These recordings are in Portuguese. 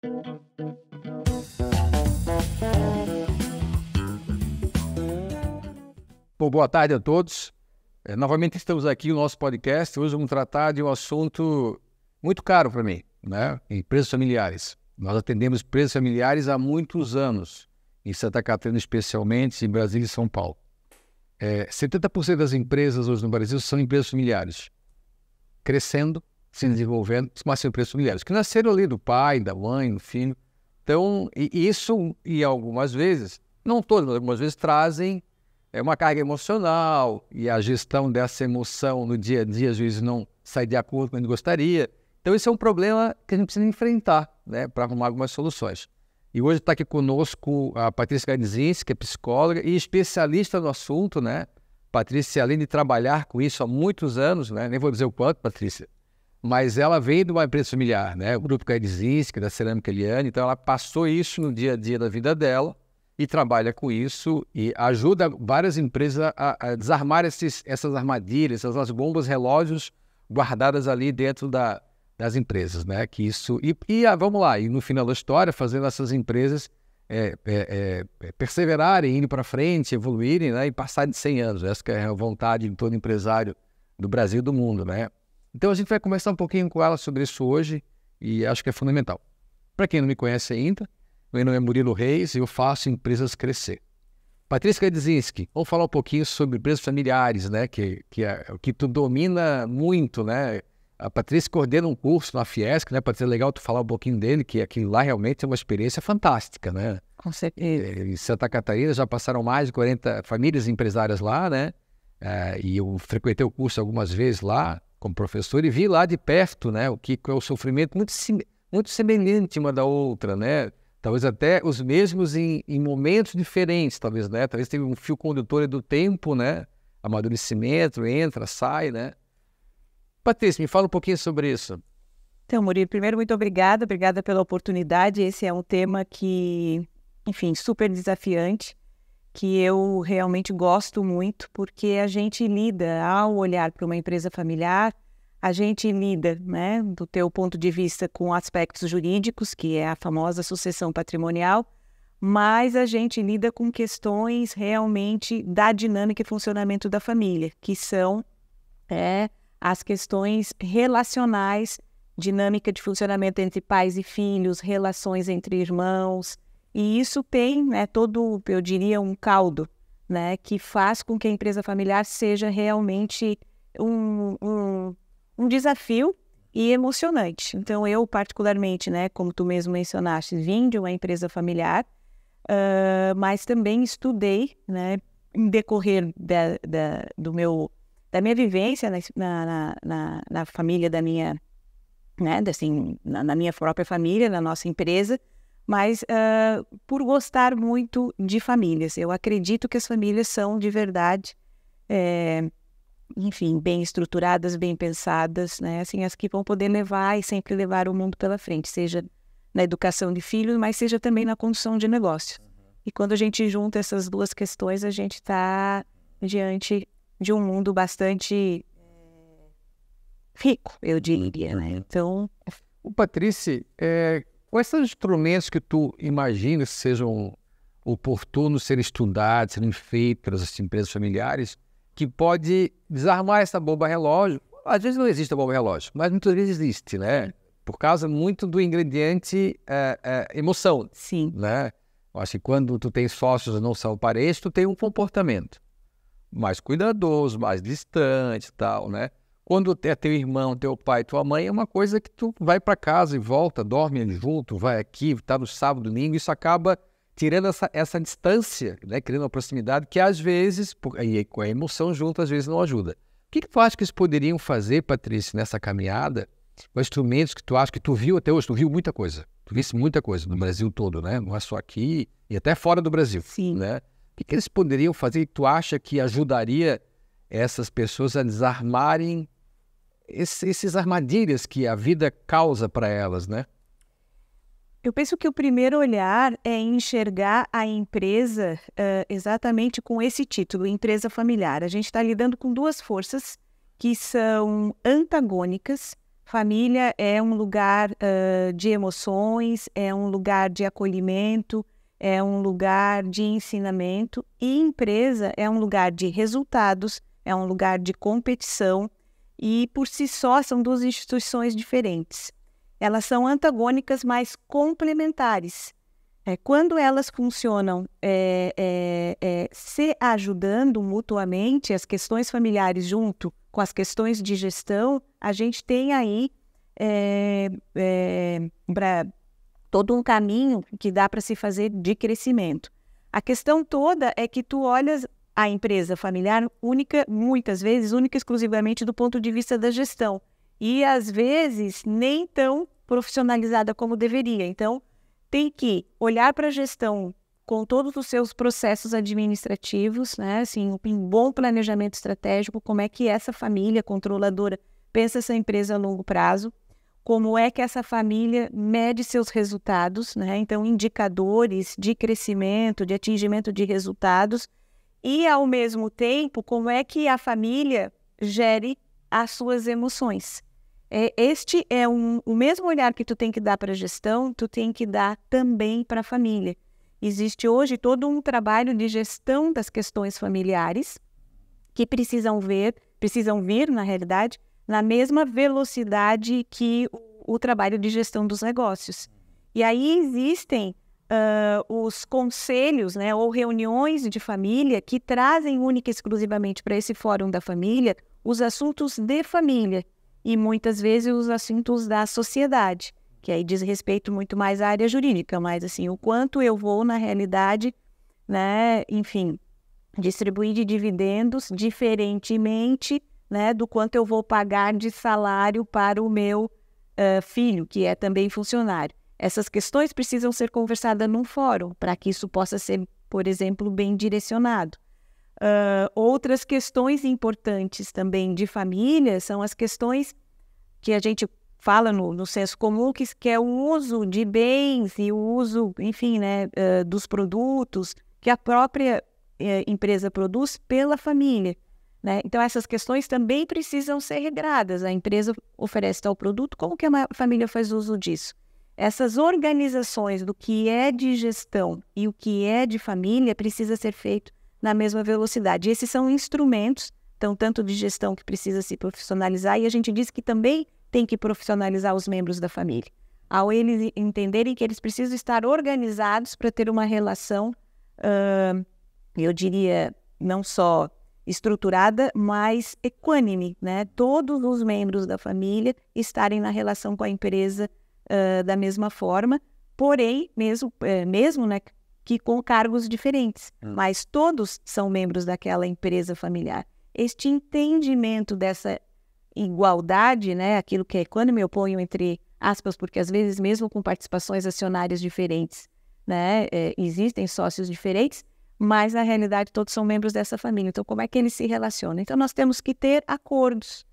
Bom, boa tarde a todos. Novamente estamos aqui no nosso podcast. Hoje vamos tratar de um assunto muito caro para mim, né? Empresas familiares. Nós atendemos empresas familiares há muitos anos, em Santa Catarina especialmente, em Brasília e São Paulo. 70% das empresas hoje no Brasil são empresas familiares, crescendo, se desenvolvendo, mas são empresas familiares, que nasceram ali do pai, da mãe, do filho. Então, isso, e algumas vezes, não todas, algumas vezes trazem uma carga emocional, e a gestão dessa emoção no dia a dia, às vezes, não sai de acordo com o que a gente gostaria. Então, esse é um problema que a gente precisa enfrentar, né, para arrumar algumas soluções. E hoje está aqui conosco a Patrícia Gadzinski, que é psicóloga e especialista no assunto, né? Patrícia, além de trabalhar com isso há muitos anos, né? Nem vou dizer o quanto, Patrícia, mas ela veio de uma empresa familiar, né? O grupo Gadzinski, da Cerâmica Eliane, então ela passou isso no dia a dia da vida dela, e trabalha com isso e ajuda várias empresas a desarmar essas armadilhas, essas bombas relógios guardadas ali dentro das empresas, né? Que isso, vamos lá, e no final da história, fazendo essas empresas perseverarem, indo para frente, evoluírem, né? E passar de 100 anos. Essa que é a vontade de todo empresário do Brasil e do mundo, né? Então a gente vai conversar um pouquinho com ela sobre isso hoje e acho que é fundamental. Para quem não me conhece ainda, meu nome é Murilo Reis e eu faço empresas crescer. Patrícia Gadzinski, vamos falar um pouquinho sobre empresas familiares, né? Que é o que tu domina muito, né? A Patrícia coordena um curso na Fiesc, né? Patrícia, é legal tu falar um pouquinho dele, que aquilo lá realmente é uma experiência fantástica, né? Com certeza. Em Santa Catarina já passaram mais de 40 famílias empresárias lá, né? E eu frequentei o curso algumas vezes lá como professor e vi lá de perto, né? O que é o sofrimento muito semelhante uma da outra, né? Talvez até os mesmos em momentos diferentes, talvez, né? Talvez tenha um fio condutor do tempo, né? Amadurecimento, entra, sai, né? Patrícia, me fala um pouquinho sobre isso. Então, Murilo, primeiro, muito obrigada pela oportunidade. Esse é um tema que, enfim, super desafiante, que eu realmente gosto muito, porque a gente lida, ao olhar para uma empresa familiar, a gente lida, né, do teu ponto de vista com aspectos jurídicos, que é a famosa sucessão patrimonial, mas a gente lida com questões realmente da dinâmica e funcionamento da família, que são as questões relacionais, dinâmica de funcionamento entre pais e filhos, relações entre irmãos, e isso tem, né, todo, eu diria, um caldo, né, que faz com que a empresa familiar seja realmente um desafio e emocionante. Então, eu particularmente, né, como tu mesmo mencionaste, vim de uma empresa familiar, mas também estudei, né, em decorrer da minha vivência na família da minha, né, assim, na minha própria família, na nossa empresa, mas por gostar muito de famílias. Eu acredito que as famílias são de verdade, enfim, bem estruturadas, bem pensadas, né? Assim, as que vão poder levar e sempre levar o mundo pela frente, seja na educação de filhos, mas seja também na condução de negócio. E quando a gente junta essas duas questões, a gente está diante de um mundo bastante rico, eu diria, né? Então... Patrícia, quais são os instrumentos que tu imagina que sejam oportunos serem estudados, serem feitos pelas empresas familiares, que pode desarmar essa bomba relógio? Às vezes não existe a bomba relógio, mas muitas vezes existe, né? Por causa muito do ingrediente emoção. Sim. Né? Eu acho que quando tu tem sócios que não são parentes, tu tem um comportamento mais cuidadoso, mais distante e tal, né? Quando é teu irmão, teu pai, tua mãe, é uma coisa que tu vai para casa e volta, dorme junto, vai aqui, tá no sábado, domingo, isso acaba tirando essa distância, né? Criando uma proximidade que às vezes, aí com a emoção junto, às vezes não ajuda. O que tu acha que eles poderiam fazer, Patrícia, nessa caminhada, com instrumentos que tu acha que tu viu até hoje? Tu viu muita coisa, tu viste muita coisa no Brasil todo, né? Não é só aqui e até fora do Brasil. Sim. Né? O que eles poderiam fazer e tu acha que ajudaria essas pessoas a desarmarem esses armadilhas que a vida causa para elas, né? Eu penso que o primeiro olhar é enxergar a empresa exatamente com esse título, empresa familiar. A gente está lidando com duas forças que são antagônicas, família é um lugar de emoções, é um lugar de acolhimento, é um lugar de ensinamento, e empresa é um lugar de resultados, é um lugar de competição, e por si só são duas instituições diferentes. Elas são antagônicas, mas complementares. Quando elas funcionam se ajudando mutuamente, as questões familiares junto com as questões de gestão, a gente tem aí todo um caminho que dá para se fazer de crescimento. A questão toda é que tu olhas a empresa familiar muitas vezes, única e exclusivamente do ponto de vista da gestão, e às vezes nem tão profissionalizada como deveria. Então, tem que olhar para a gestão com todos os seus processos administrativos, né? Assim, um bom planejamento estratégico, como é que essa família controladora pensa essa empresa a longo prazo, como é que essa família mede seus resultados, né? Então, indicadores de crescimento, de atingimento de resultados, e, ao mesmo tempo, como é que a família gere as suas emoções. Este é o mesmo olhar que tu tem que dar para a gestão, tu tem que dar também para a família. Existe hoje todo um trabalho de gestão das questões familiares que precisam vir, na realidade, na mesma velocidade que o trabalho de gestão dos negócios. E aí existem os conselhos, né, ou reuniões de família que trazem única e exclusivamente para esse fórum da família os assuntos de família, e muitas vezes os assuntos da sociedade, que aí diz respeito muito mais à área jurídica, mas assim, o quanto eu vou, na realidade, né, enfim, distribuir de dividendos diferentemente, né, do quanto eu vou pagar de salário para o meu filho, que é também funcionário. Essas questões precisam ser conversadas num fórum, para que isso possa ser, por exemplo, bem direcionado. Outras questões importantes também de família são as questões que a gente fala no senso comum, que é o uso de bens e o uso, enfim, né, dos produtos que a própria empresa produz pela família, né? Então, essas questões também precisam ser regradas. A empresa oferece tal produto, como que a família faz uso disso? Essas organizações do que é de gestão e o que é de família precisa ser feito na mesma velocidade. E esses são instrumentos, então, tanto de gestão que precisa se profissionalizar, e a gente diz que também tem que profissionalizar os membros da família, ao eles entenderem que eles precisam estar organizados para ter uma relação, eu diria, não só estruturada, mas equânime, né? Todos os membros da família estarem na relação com a empresa da mesma forma, porém, mesmo, né, que com cargos diferentes, mas todos são membros daquela empresa familiar. Este entendimento dessa igualdade, né, aquilo que é equânime, eu ponho entre aspas, porque às vezes mesmo com participações acionárias diferentes, né, existem sócios diferentes, mas na realidade todos são membros dessa família. Então, como é que eles se relacionam? Então, nós temos que ter acordos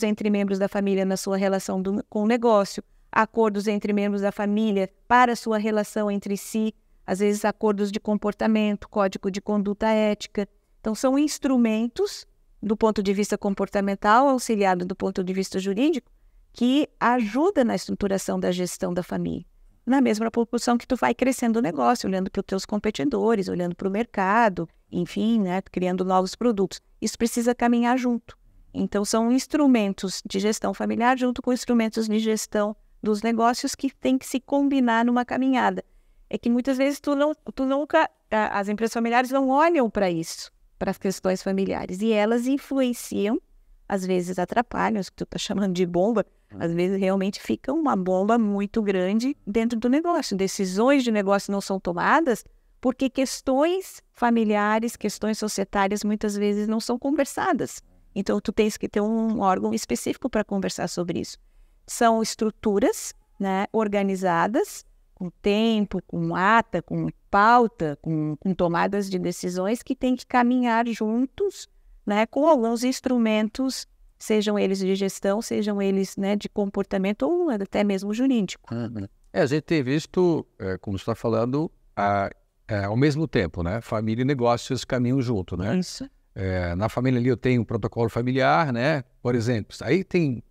entre membros da família na sua relação com o negócio, acordos entre membros da família para a sua relação entre si, às vezes acordos de comportamento, código de conduta ética. Então, são instrumentos do ponto de vista comportamental, auxiliado do ponto de vista jurídico, que ajuda na estruturação da gestão da família. Na mesma proporção que tu vai crescendo o negócio, olhando para os teus competidores, olhando para o mercado, enfim, né, criando novos produtos. Isso precisa caminhar junto. Então, são instrumentos de gestão familiar junto com instrumentos de gestão dos negócios que tem que se combinar numa caminhada. É que muitas vezes as empresas familiares não olham para isso, para as questões familiares, e elas influenciam, às vezes atrapalham, isso que tu está chamando de bomba, às vezes realmente fica uma bomba muito grande dentro do negócio. Decisões de negócio não são tomadas porque questões familiares, questões societárias, muitas vezes não são conversadas. Então, tu tens que ter um órgão específico para conversar sobre isso. São estruturas, né, organizadas, com tempo, com ata, com pauta, com tomadas de decisões que têm que caminhar juntos, né, com alguns instrumentos, sejam eles de gestão, sejam eles, né, de comportamento ou até mesmo jurídico. A gente tem visto, como você está falando, ao mesmo tempo, né, família e negócios caminham junto, né? Isso. Na família ali eu tenho um protocolo familiar, né? Por exemplo, aí tem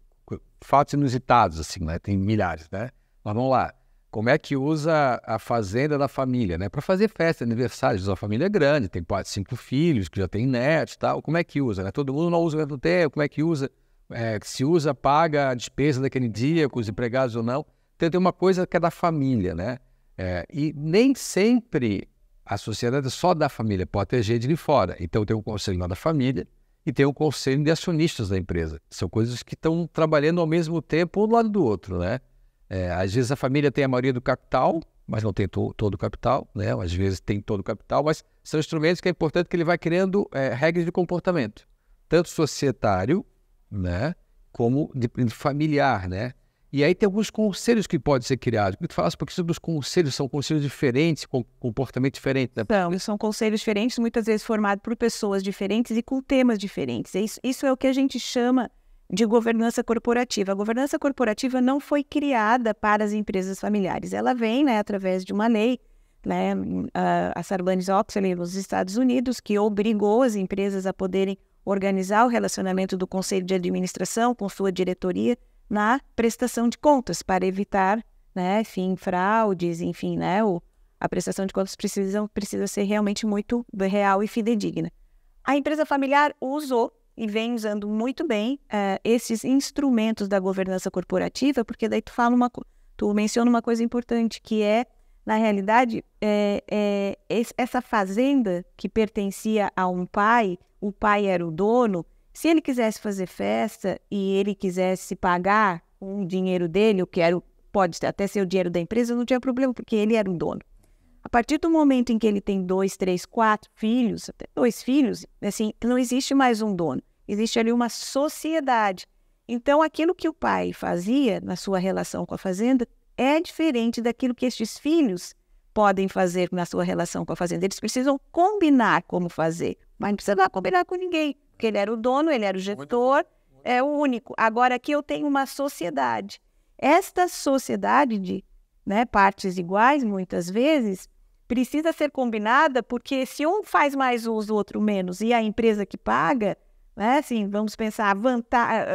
fatos inusitados, assim, né? Tem milhares, né? Mas vamos lá. Como é que usa a fazenda da família, né? Para fazer festa, aniversários. A família é grande, tem 4, 5 filhos, que já tem netos e tal. Como é que usa, né? Todo mundo não usa ao mesmo tempo. Como é que usa? Se usa, paga a despesa daquele dia, com os empregados ou não. Então tem uma coisa que é da família, né? E nem sempre a sociedade é só da família, pode ter gente de fora. Então tem um conselho lá da família e tem um conselho de acionistas da empresa. São coisas que estão trabalhando ao mesmo tempo, um do lado do outro, né? Às vezes a família tem a maioria do capital, mas não tem todo o capital, né? Às vezes tem todo o capital, mas são instrumentos que é importante que ele vai criando regras de comportamento, tanto societário, né? Como de familiar, né? E aí tem alguns conselhos que podem ser criados. Tu falasse um pouquinho sobre os conselhos, são conselhos diferentes, com comportamento diferente, né? Então, são conselhos diferentes, muitas vezes formados por pessoas diferentes e com temas diferentes. Isso é o que a gente chama de governança corporativa. A governança corporativa não foi criada para as empresas familiares. Ela vem, né, através de uma lei, né, a Sarbanes-Oxley nos Estados Unidos, que obrigou as empresas a poderem organizar o relacionamento do conselho de administração com sua diretoria na prestação de contas, para evitar, né, enfim, fraudes, enfim, né, a prestação de contas precisa ser realmente muito real e fidedigna. A empresa familiar usou e vem usando muito bem esses instrumentos da governança corporativa, porque daí tu menciona uma coisa importante, que é, na realidade, essa fazenda que pertencia a um pai, o pai era o dono. Se ele quisesse fazer festa e ele quisesse pagar um dinheiro dele, pode até ser o dinheiro da empresa, não tinha problema, porque ele era o dono. A partir do momento em que ele tem 2, 3, 4 filhos, até 2 filhos, assim, não existe mais um dono. Existe ali uma sociedade. Então, aquilo que o pai fazia na sua relação com a fazenda é diferente daquilo que estes filhos podem fazer na sua relação com a fazenda. Eles precisam combinar como fazer, mas não precisa combinar com ninguém, porque ele era o dono, ele era o gestor, é o único. Agora, aqui eu tenho uma sociedade. Esta sociedade de, né, partes iguais, muitas vezes, precisa ser combinada, porque se um faz mais uso, o outro menos, e a empresa que paga, né, assim, vamos pensar,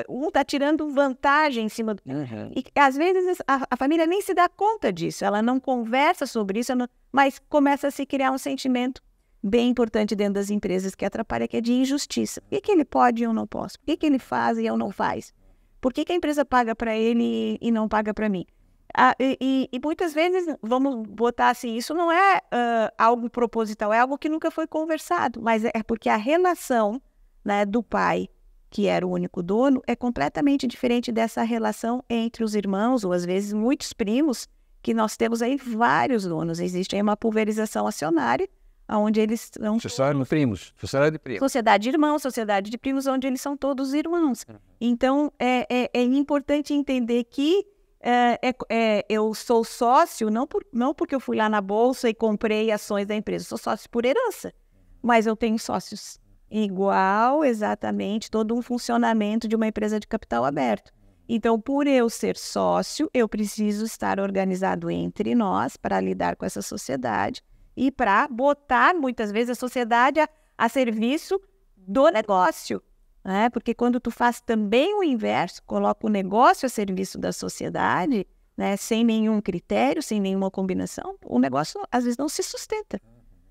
um está tirando vantagem em cima do... Uhum. E às vezes a família nem se dá conta disso, ela não conversa sobre isso, mas começa a se criar um sentimento bem importante dentro das empresas que atrapalha, que é de injustiça. Por que ele pode e eu não posso? Por que ele faz e eu não faço? Por que a empresa paga para ele e não paga para mim? E muitas vezes, vamos botar assim, isso não é algo proposital, é algo que nunca foi conversado, mas é porque a relação, né, do pai, que era o único dono, é completamente diferente dessa relação entre os irmãos, ou às vezes muitos primos, que nós temos aí vários donos. Existe aí uma pulverização acionária, onde eles são... Sociedade de primos. Sociedade de irmãos, sociedade de primos, onde eles são todos irmãos. Então, é importante entender que eu sou sócio, não porque eu fui lá na bolsa e comprei ações da empresa, eu sou sócio por herança, mas eu tenho sócios igual, exatamente, todo um funcionamento de uma empresa de capital aberto. Então, por eu ser sócio, eu preciso estar organizado entre nós para lidar com essa sociedade e para botar, muitas vezes, a sociedade a serviço do negócio, né? Porque quando tu faz também o inverso, coloca o negócio a serviço da sociedade, né, sem nenhum critério, sem nenhuma combinação, o negócio às vezes não se sustenta.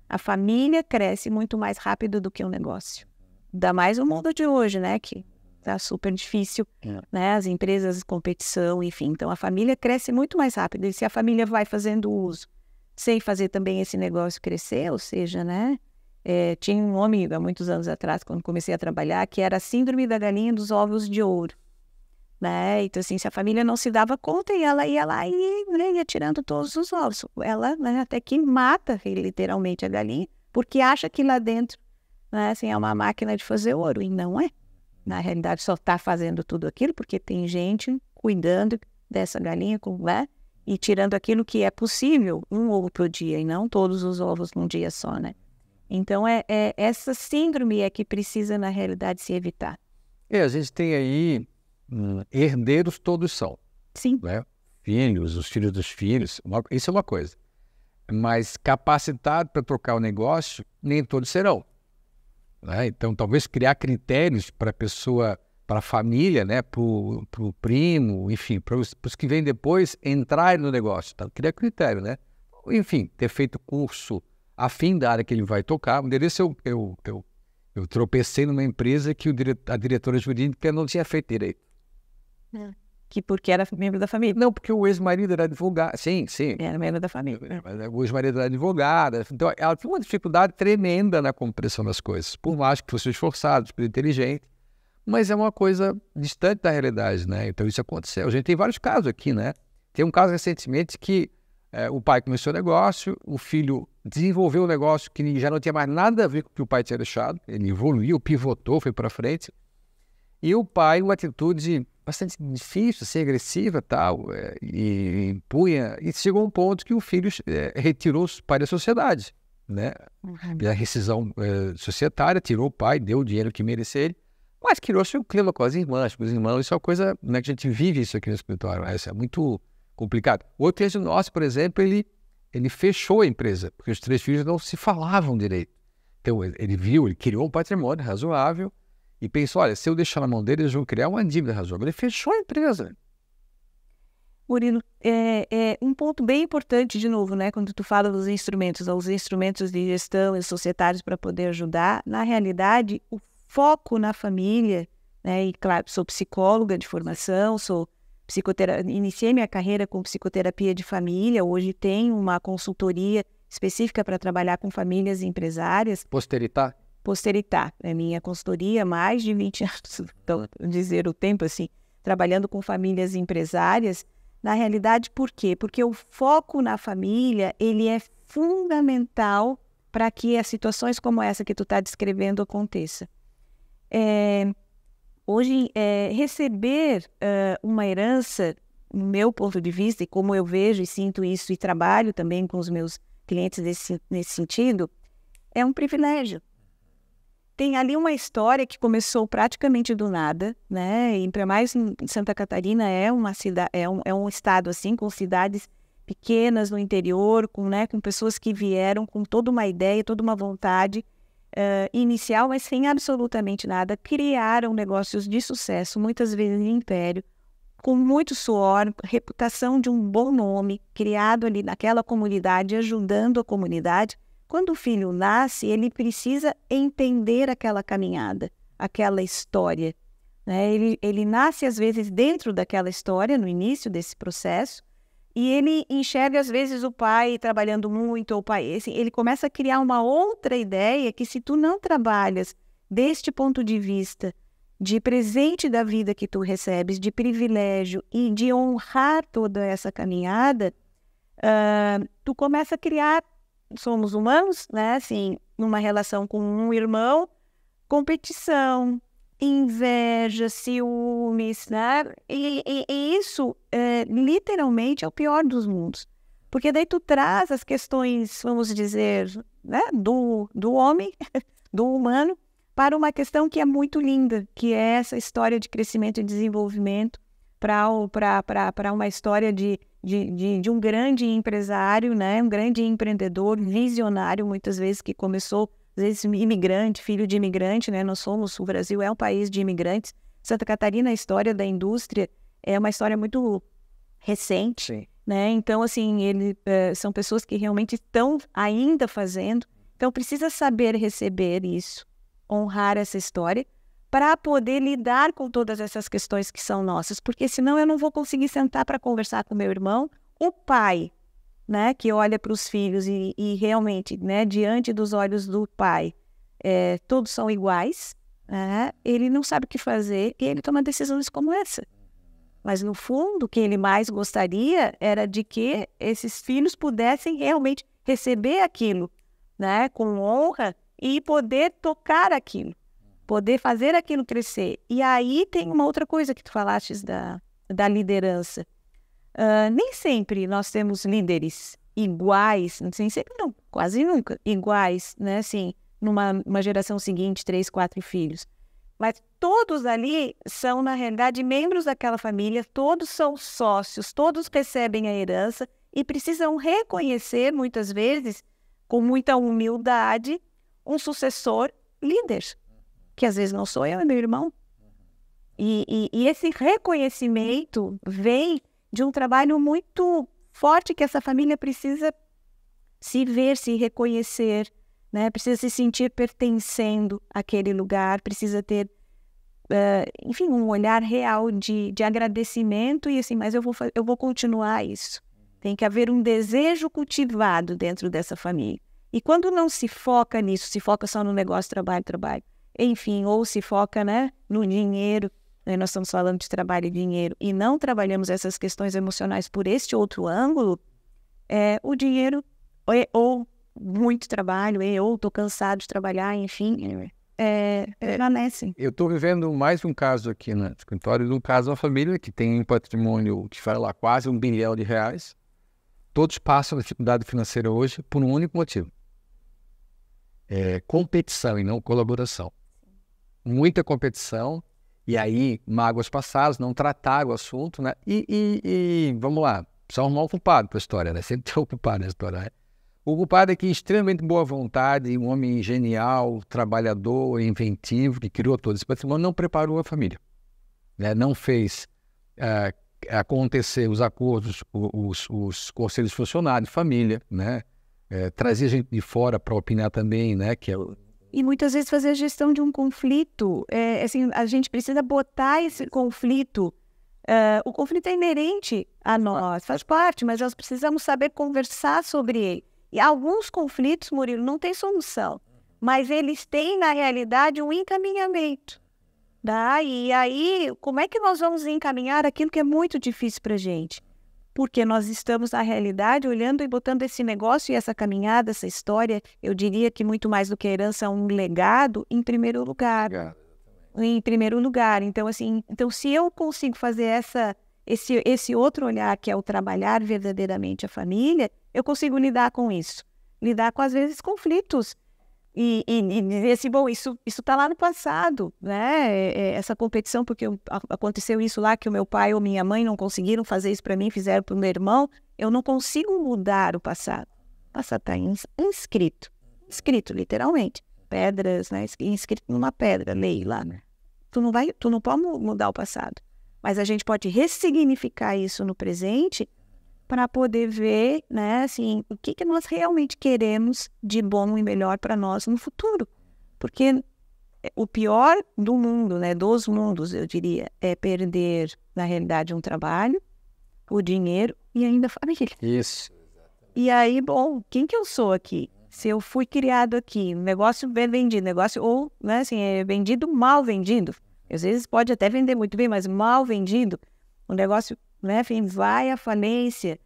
A família cresce muito mais rápido do que o negócio. Ainda mais o mundo de hoje, né, que tá super difícil, né, as empresas, competição, enfim. Então, a família cresce muito mais rápido. E se a família vai fazendo uso sem fazer também esse negócio crescer, ou seja, né, tinha um nome há muitos anos atrás, quando comecei a trabalhar, que era a síndrome da galinha dos ovos de ouro. Né? Então, assim, se a família não se dava conta, e ela ia lá e, né, ia tirando todos os ovos. Ela, né, até que mata literalmente a galinha, porque acha que lá dentro, né, assim, é uma máquina de fazer ouro, e não é. Na realidade, só está fazendo tudo aquilo porque tem gente cuidando dessa galinha, né, e tirando aquilo que é possível um ovo por dia, e não todos os ovos num dia só, né? Então, essa síndrome que precisa, na realidade, se evitar. A gente tem aí... herdeiros todos são. Sim. Né? Filhos, os filhos dos filhos, isso é uma coisa. Mas capacitado para trocar o negócio, nem todos serão. Né? Então, talvez criar critérios para a pessoa a família, né, para o primo, enfim, para os que vêm depois entrarem no negócio. Tá? Cria critério, né? Enfim, ter feito curso afim da área que ele vai tocar. Um deles eu tropecei numa empresa que a diretora jurídica não tinha feito direito. Que porque era membro da família? Não, porque o ex-marido era advogado. Sim. Era membro da família. O ex-marido era advogado. Então, ela tinha uma dificuldade tremenda na compreensão das coisas. Por mais que fosse esforçado, super inteligente. Mas é uma coisa distante da realidade, né? Então, isso aconteceu. A gente tem vários casos aqui, né? Tem um caso recentemente que o pai começou o negócio, o filho desenvolveu um negócio que já não tinha mais nada a ver com o que o pai tinha deixado. Ele evoluiu, pivotou, foi para frente. E o pai, uma atitude bastante difícil, assim, agressiva tal, e impunha. E chegou um ponto que o filho retirou o pai da sociedade, né? A rescisão societária, tirou o pai, deu o dinheiro que merecia ele, mas criou-se um clima com os irmãos, isso é uma coisa, né, que a gente vive isso aqui no escritório, isso é muito complicado. O outro cliente nosso, por exemplo, ele fechou a empresa, porque os 3 filhos não se falavam direito. Então, ele criou um patrimônio razoável, e pensou, olha, se eu deixar na mão dele, eles vão criar uma dívida razoável. Ele fechou a empresa. Murilo, um ponto bem importante, de novo, né, quando tu fala dos instrumentos, os instrumentos de gestão e societários para poder ajudar, na realidade, o foco na família, né, e claro, sou psicóloga de formação, iniciei minha carreira com psicoterapia de família, hoje tenho uma consultoria específica para trabalhar com famílias empresárias. Posteritar, é minha consultoria, mais de 20 anos, então, dizer o tempo assim, trabalhando com famílias empresárias. Na realidade, por quê? Porque o foco na família, ele é fundamental para que as situações como essa que tu está descrevendo aconteça. Hoje, receber uma herança, no meu ponto de vista, e como eu vejo e sinto isso e trabalho também com os meus clientes nesse sentido, é um privilégio. Tem ali uma história que começou praticamente do nada, né? E para mais em Santa Catarina é um estado assim, com cidades pequenas no interior, com pessoas que vieram com toda uma ideia, toda uma vontade inicial, mas sem absolutamente nada, criaram negócios de sucesso, muitas vezes em império, com muito suor, reputação de um bom nome, criado ali naquela comunidade, ajudando a comunidade. Quando o filho nasce, ele precisa entender aquela caminhada, aquela história, né? Ele nasce, às vezes, dentro daquela história, no início desse processo, e ele enxerga, às vezes, o pai trabalhando muito, ou o pai... Assim, ele começa a criar uma outra ideia que, se tu não trabalhas deste ponto de vista de presente da vida que tu recebes, de privilégio e de honrar toda essa caminhada, tu começa a criar... Somos humanos, né? Assim, numa relação com um irmão, competição, inveja, ciúmes, né? E isso, literalmente, é o pior dos mundos. Porque daí tu traz as questões, vamos dizer, né? do homem, do humano, para uma questão que é muito linda, que é essa história de crescimento e desenvolvimento para uma história de um grande empresário, né? Um grande empreendedor, visionário, muitas vezes, que começou, às vezes, imigrante, filho de imigrante, né? O Brasil é um país de imigrantes. Santa Catarina, a história da indústria é uma história muito recente, sim, né? Então, assim, são pessoas que realmente estão ainda fazendo. Então, precisa saber receber isso, honrar essa história, para poder lidar com todas essas questões que são nossas, porque senão eu não vou conseguir sentar para conversar com meu irmão. O pai, né, que olha para os filhos e realmente, né, diante dos olhos do pai, todos são iguais, né, ele não sabe o que fazer e ele toma decisões como essa. Mas, no fundo, o que ele mais gostaria era de que esses filhos pudessem realmente receber aquilo, né, com honra e poder tocar aquilo, poder fazer aquilo crescer. E aí tem uma outra coisa que tu falaste da liderança. Nem sempre nós temos líderes iguais, nem sempre não, quase nunca, iguais, né? Assim, numa geração seguinte, 3, 4 filhos. Mas todos ali são, na realidade, membros daquela família, todos são sócios, todos recebem a herança e precisam reconhecer, muitas vezes, com muita humildade, um sucessor líder, que às vezes não sou eu, é meu irmão. E esse reconhecimento vem de um trabalho muito forte que essa família precisa se ver, se reconhecer, né? Precisa se sentir pertencendo àquele lugar, precisa ter, enfim, um olhar real de agradecimento e assim, mas eu vou continuar isso. Tem que haver um desejo cultivado dentro dessa família. E quando não se foca nisso, se foca só no negócio, trabalho, enfim, ou se foca, né, no dinheiro, né, nós estamos falando de trabalho e dinheiro, e não trabalhamos essas questões emocionais por este outro ângulo, o dinheiro, ou muito trabalho, ou estou cansado de trabalhar, enfim, permanecem. Eu estou vivendo mais um caso aqui no escritório, de um caso de uma família que tem um patrimônio que vai lá quase R$1 bilhão. Todos passam dificuldade financeira hoje por um único motivo. Competição e não colaboração. Muita competição, e aí mágoas passadas, não tratar o assunto, né? E vamos lá, precisa arrumar um culpado para a história, né? Sempre tem um culpado na história, né? O culpado é que extremamente boa vontade, um homem genial, trabalhador, inventivo, que criou todo esse patrimônio, não preparou a família, né? Não fez acontecer os acordos, os conselhos funcionários, família, né? Trazia gente de fora para opinar também, né? E muitas vezes fazer a gestão de um conflito, assim, a gente precisa botar esse conflito, o conflito é inerente a nós, faz parte, mas nós precisamos saber conversar sobre ele. E alguns conflitos, Murilo, não têm solução, mas eles têm, na realidade, um encaminhamento. Tá? E aí, como é que nós vamos encaminhar aquilo que é muito difícil para a gente? Porque nós estamos, na realidade, olhando e botando esse negócio e essa caminhada, essa história, eu diria que muito mais do que a herança, um legado, em primeiro lugar. Em primeiro lugar. Então, assim, se eu consigo fazer esse outro olhar, que é o trabalhar verdadeiramente a família, eu consigo lidar com isso. Lidar com, às vezes, conflitos. E dizer assim, bom, isso está lá no passado, né? Essa competição, porque aconteceu isso lá, que o meu pai ou minha mãe não conseguiram fazer isso para mim, fizeram para o meu irmão. Eu não consigo mudar o passado. O passado está inscrito literalmente. Pedras, né? Inscrito numa pedra, lei lá, né? Tu não pode mudar o passado. Mas a gente pode ressignificar isso no presente para poder ver, né, assim, o que nós realmente queremos de bom e melhor para nós no futuro. Porque o pior do mundo, né, dos mundos, eu diria, é perder, na realidade, um trabalho, o dinheiro e ainda a família. Isso. E aí, bom, quem que eu sou aqui? Se eu fui criado aqui, um negócio bem vendido, ou, né, assim, vendido, mal vendido. Às vezes pode até vender muito bem, mas mal vendido, o negócio, né, enfim, vai à falência.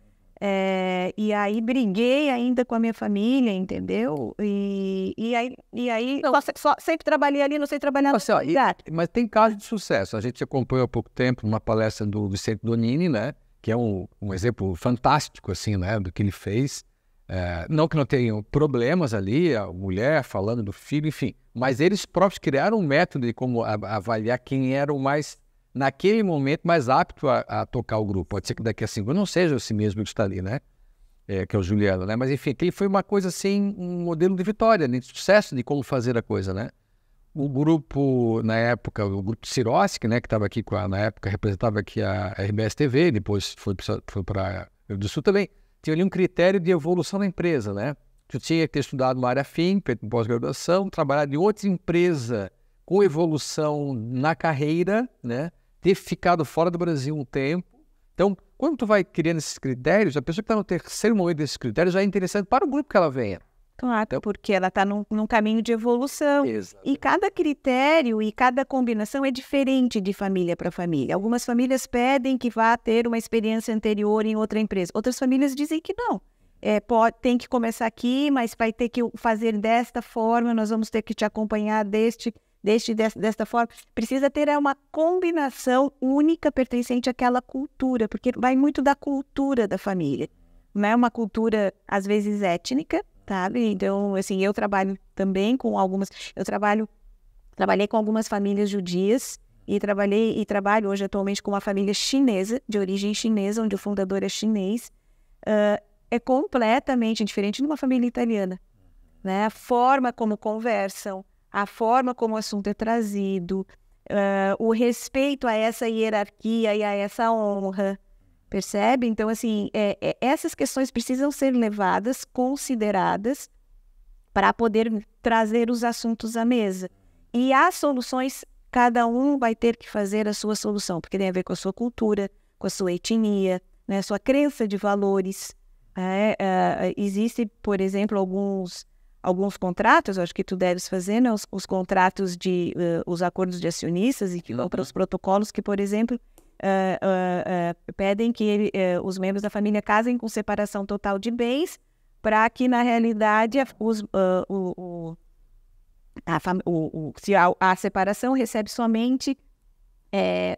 E aí briguei ainda com a minha família, entendeu? E aí sempre trabalhei ali, não sei trabalhar assim, mas tem casos de sucesso. A gente acompanhou há pouco tempo uma palestra do Vicente Donini, né? Que é um exemplo fantástico, assim, né? Do que ele fez. Não que não tenham problemas ali, a mulher falando do filho, enfim. Mas eles próprios criaram um método de como avaliar quem era o mais, naquele momento, mais apto a tocar o grupo. Pode ser que daqui a 5 anos não seja esse mesmo que está ali, né? Que é o Juliano, né? Mas enfim, aquele foi uma coisa assim, um modelo de vitória, de sucesso de como fazer a coisa, né? O grupo, na época, o grupo Sirotsky, né? Que estava aqui, na época, representava aqui a RBS TV, depois foi para o Rio do Sul também. Tinha ali um critério de evolução da empresa, né? Tu tinha que ter estudado uma área afim, feito pós-graduação, trabalhado em outra empresa com evolução na carreira, né? Ter ficado fora do Brasil um tempo. Então, quando tu vai criando esses critérios, a pessoa que está no terceiro momento desses critérios já é interessante para o grupo que ela venha. Claro, então, porque ela está num caminho de evolução. Exatamente. E cada critério e cada combinação é diferente de família para família. Algumas famílias pedem que vá ter uma experiência anterior em outra empresa. Outras famílias dizem que não. Tem que começar aqui, mas vai ter que fazer desta forma, nós vamos ter que te acompanhar desta forma. Precisa ter uma combinação única pertencente àquela cultura, porque vai muito da cultura da família. Não é uma cultura, às vezes, étnica, sabe? Então, assim, eu trabalho também com trabalhei com algumas famílias judias e trabalho hoje atualmente com uma família chinesa, de origem chinesa, onde o fundador é chinês. É completamente diferente de uma família italiana, né? A forma como conversam, a forma como o assunto é trazido, o respeito a essa hierarquia e a essa honra, percebe? Então, assim, essas questões precisam ser levadas, consideradas, para poder trazer os assuntos à mesa. E as soluções, cada um vai ter que fazer a sua solução, porque tem a ver com a sua cultura, com a sua etnia, né, a sua crença de valores. Existe, por exemplo, alguns contratos, acho que tu deves fazer, né, os contratos os acordos de acionistas e para os protocolos que, por exemplo, pedem que os membros da família casem com separação total de bens, para que, na realidade, se a separação recebe somente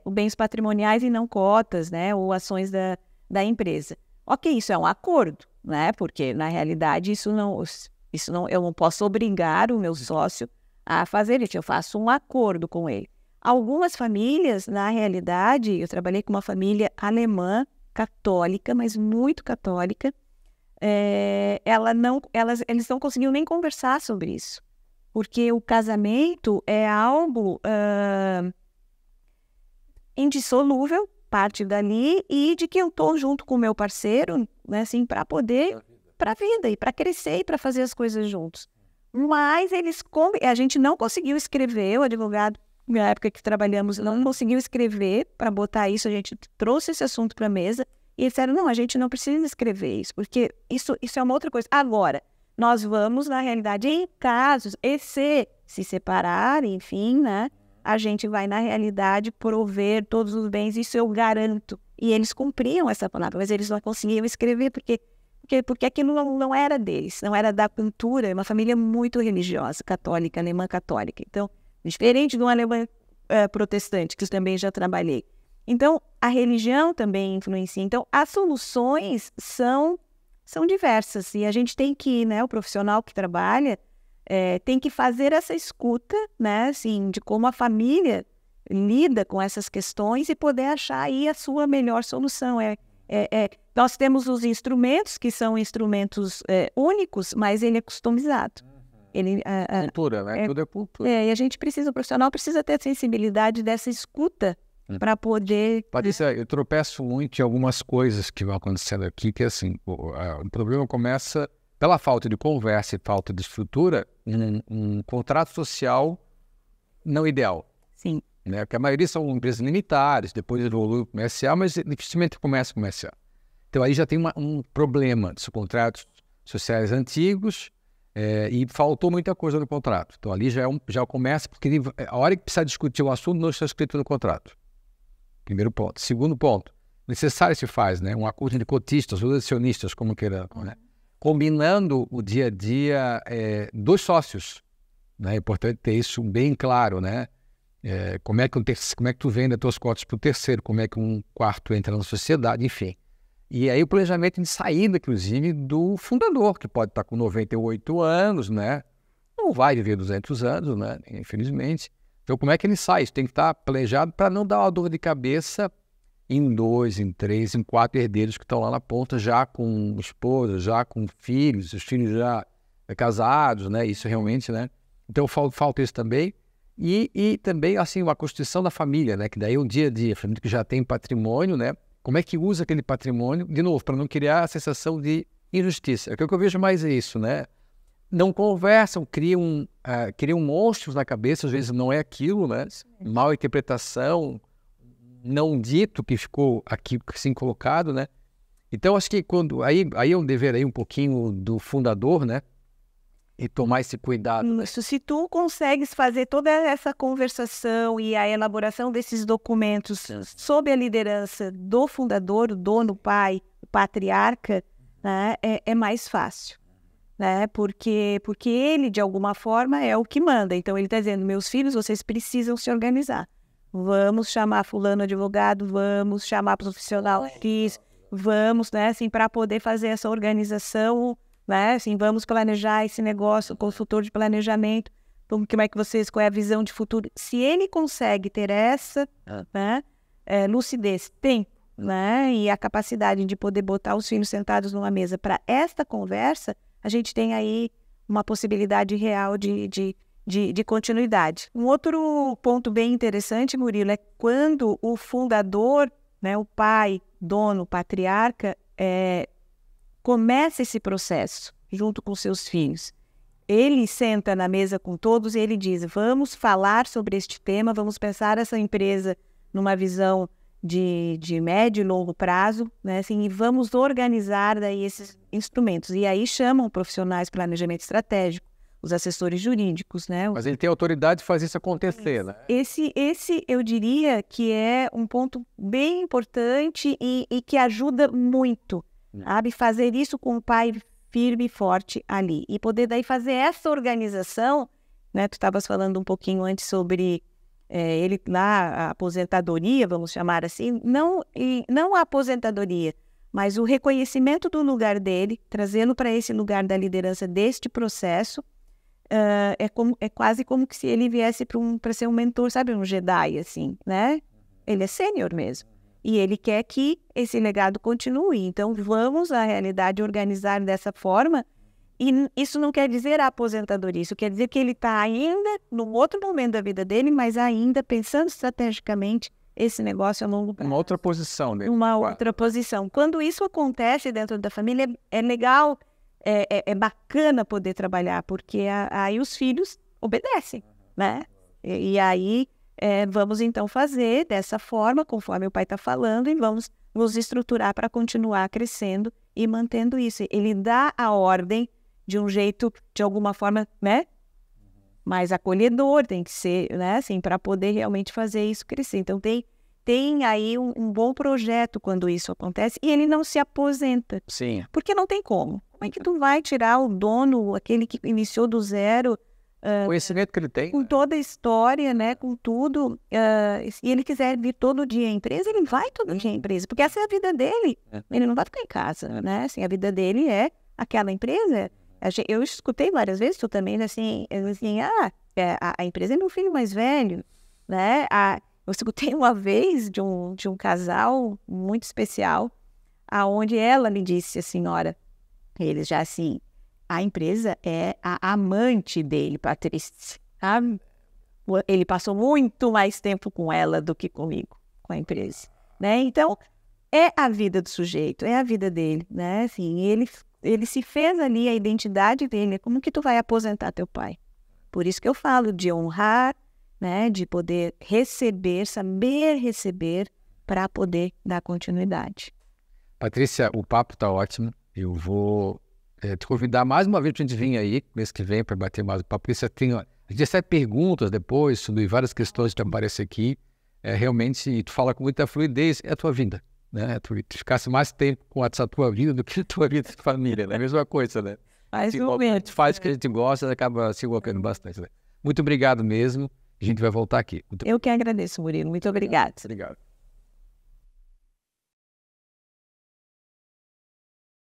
os bens patrimoniais e não cotas, né, ou ações da empresa. Ok, isso é um acordo, né, porque, na realidade, eu não posso obrigar o meu sócio a fazer isso, eu faço um acordo com ele. Algumas famílias, na realidade, eu trabalhei com uma família alemã, católica, mas muito católica, eles não conseguiam nem conversar sobre isso, porque o casamento é algo indissolúvel, parte dali, e de que eu estou junto com o meu parceiro, né, assim, para poder, para a vida, e para crescer, e para fazer as coisas juntos. Mas a gente não conseguiu escrever, o advogado, na época que trabalhamos, não conseguiu escrever para botar isso, a gente trouxe esse assunto para a mesa, e eles disseram, não, a gente não precisa escrever isso, porque isso é uma outra coisa. Agora, nós vamos, na realidade, em casos, se separar, enfim, né, a gente vai, na realidade, prover todos os bens, isso eu garanto. E eles cumpriam essa palavra, mas eles não conseguiam escrever, porque aquilo não era deles, não era da cultura, é uma família muito religiosa, católica, alemã católica. Então, diferente de um alemão protestante, que eu também já trabalhei. Então, a religião também influencia. Então, as soluções são diversas. E a gente tem que, né, o profissional que trabalha, tem que fazer essa escuta, né, assim, de como a família lida com essas questões e poder achar aí a sua melhor solução. Nós temos os instrumentos, que são instrumentos únicos, mas ele é customizado. Cultura, né? Tudo é cultura. E a gente o profissional precisa ter a sensibilidade dessa escuta para poder... Patrícia, eu tropeço muito em algumas coisas que vão acontecendo aqui, que assim, o problema começa pela falta de conversa e falta de estrutura, um contrato social não ideal. Sim. Né? Porque a maioria são empresas limitares, depois evolui comercial, mas dificilmente começa comercial. Então aí já tem um problema dos contratos sociais antigos, e faltou muita coisa no contrato. Então ali já começa, porque a hora que precisa discutir o assunto não está escrito no contrato. Primeiro ponto. Segundo ponto, necessário se faz, né, um acordo de cotistas ou acionistas, como queira, né, combinando o dia a dia dos sócios. Né, é importante ter isso bem claro, né? Como é que tu vende as tuas cotas para o terceiro, como é que um quarto entra na sociedade, enfim. E aí o planejamento de saída, inclusive, do fundador, que pode estar com 98 anos, né? Não vai viver 200 anos, né? Infelizmente. Então, como é que ele sai? Isso tem que estar planejado para não dar uma dor de cabeça em 2, em 3, em 4 herdeiros que estão lá na ponta, já com esposa, já com filhos, os filhos já casados, né? Isso realmente, né? Então, falta isso também. E também, assim, uma constituição da família, né? Que daí é o dia a dia, a família que já tem patrimônio, né? Como é que usa aquele patrimônio, de novo, para não criar a sensação de injustiça. O que eu vejo mais é isso, né? Não conversam, criam monstros na cabeça, às vezes não é aquilo, né? Mal interpretação, não dito que ficou aqui assim colocado, né? Então, acho que aí é um dever aí um pouquinho do fundador, né? E tomar esse cuidado. Isso, se tu consegues fazer toda essa conversação e a elaboração desses documentos sob a liderança do fundador, o dono, o pai, o patriarca, né, é mais fácil, né? Porque ele, de alguma forma, é o que manda. Então, ele está dizendo, meus filhos, vocês precisam se organizar. Vamos chamar fulano advogado, vamos chamar profissional X, vamos, né, assim, para poder fazer essa organização, né, assim, vamos planejar esse negócio, consultor de planejamento, como é que vocês, qual é a visão de futuro. Se ele consegue ter essa, né, lucidez, tempo, né, e a capacidade de poder botar os filhos sentados numa mesa para esta conversa, a gente tem aí uma possibilidade real de de continuidade. Um outro ponto bem interessante, Murilo, é quando o fundador, né, o pai, dono, patriarca, começa esse processo junto com seus filhos. Ele senta na mesa com todos e ele diz, vamos falar sobre este tema, vamos pensar essa empresa numa visão de médio e longo prazo, né, assim, e vamos organizar daí esses instrumentos. E aí chamam profissionais de planejamento estratégico, os assessores jurídicos, né? Mas ele tem autoridade de fazer isso acontecer, né? Esse eu diria que é um ponto bem importante e que ajuda muito, sabe? Fazer isso com o pai firme e forte ali. E poder daí fazer essa organização, né? Tu estavas falando um pouquinho antes sobre ele lá, a aposentadoria, vamos chamar assim, não a aposentadoria, mas o reconhecimento do lugar dele, trazê-lo para esse lugar da liderança deste processo, é quase como que se ele viesse para ser um mentor, sabe, um Jedi, assim, né? Ele é sênior mesmo. E ele quer que esse legado continue. Então, vamos, na realidade, organizar dessa forma. E isso não quer dizer a aposentadoria, isso quer dizer que ele está ainda num outro momento da vida dele, mas ainda pensando estrategicamente esse negócio a longo prazo. Uma outra posição, né? Uma outra posição. Quando isso acontece dentro da família, é legal, é bacana poder trabalhar, porque aí os filhos obedecem, né? E aí vamos então fazer dessa forma, conforme o pai está falando, e vamos nos estruturar para continuar crescendo e mantendo isso. Ele dá a ordem de um jeito, de alguma forma, né, mais acolhedor, tem que ser, né, assim, para poder realmente fazer isso crescer. Então, tem aí um bom projeto quando isso acontece, e ele não se aposenta. Sim. Porque não tem como. Como é que tu vai tirar o dono, aquele que iniciou do zero, o conhecimento que ele tem, com toda a história, né, com tudo, e ele quiser vir todo dia à empresa, ele vai todo dia à empresa, porque essa é a vida dele. Ele não vai ficar em casa, né? Assim, a vida dele é aquela empresa. Eu escutei várias vezes, tu também, assim, a empresa é meu filho mais velho, né? Eu escutei uma vez de um casal muito especial, aonde ela me disse, a senhora, eles já assim, a empresa é a amante dele, Patrícia, sabe? Ele passou muito mais tempo com ela do que comigo, com a empresa, né? Então, é a vida do sujeito, é a vida dele, né? Assim, ele se fez ali, a identidade dele, como que tu vai aposentar teu pai? Por isso que eu falo de honrar, né? De poder receber, saber receber, para poder dar continuidade. Patrícia, o papo está ótimo. Eu vou te convidar mais uma vez para a gente vir aí, mês que vem, para bater mais o papo. A gente recebe perguntas depois sobre várias questões que aparecem aqui. Realmente, e tu fala com muita fluidez, é a tua vida. Né? Tu ficasse mais tempo com essa tua vida do que a tua vida de família, né? A mesma coisa, né? Mais ou menos. Faz o que a gente gosta e acaba se envolvendo bastante. Né? Muito obrigado mesmo. A gente vai voltar aqui. Eu que agradeço, Murilo. Muito obrigado. Obrigado.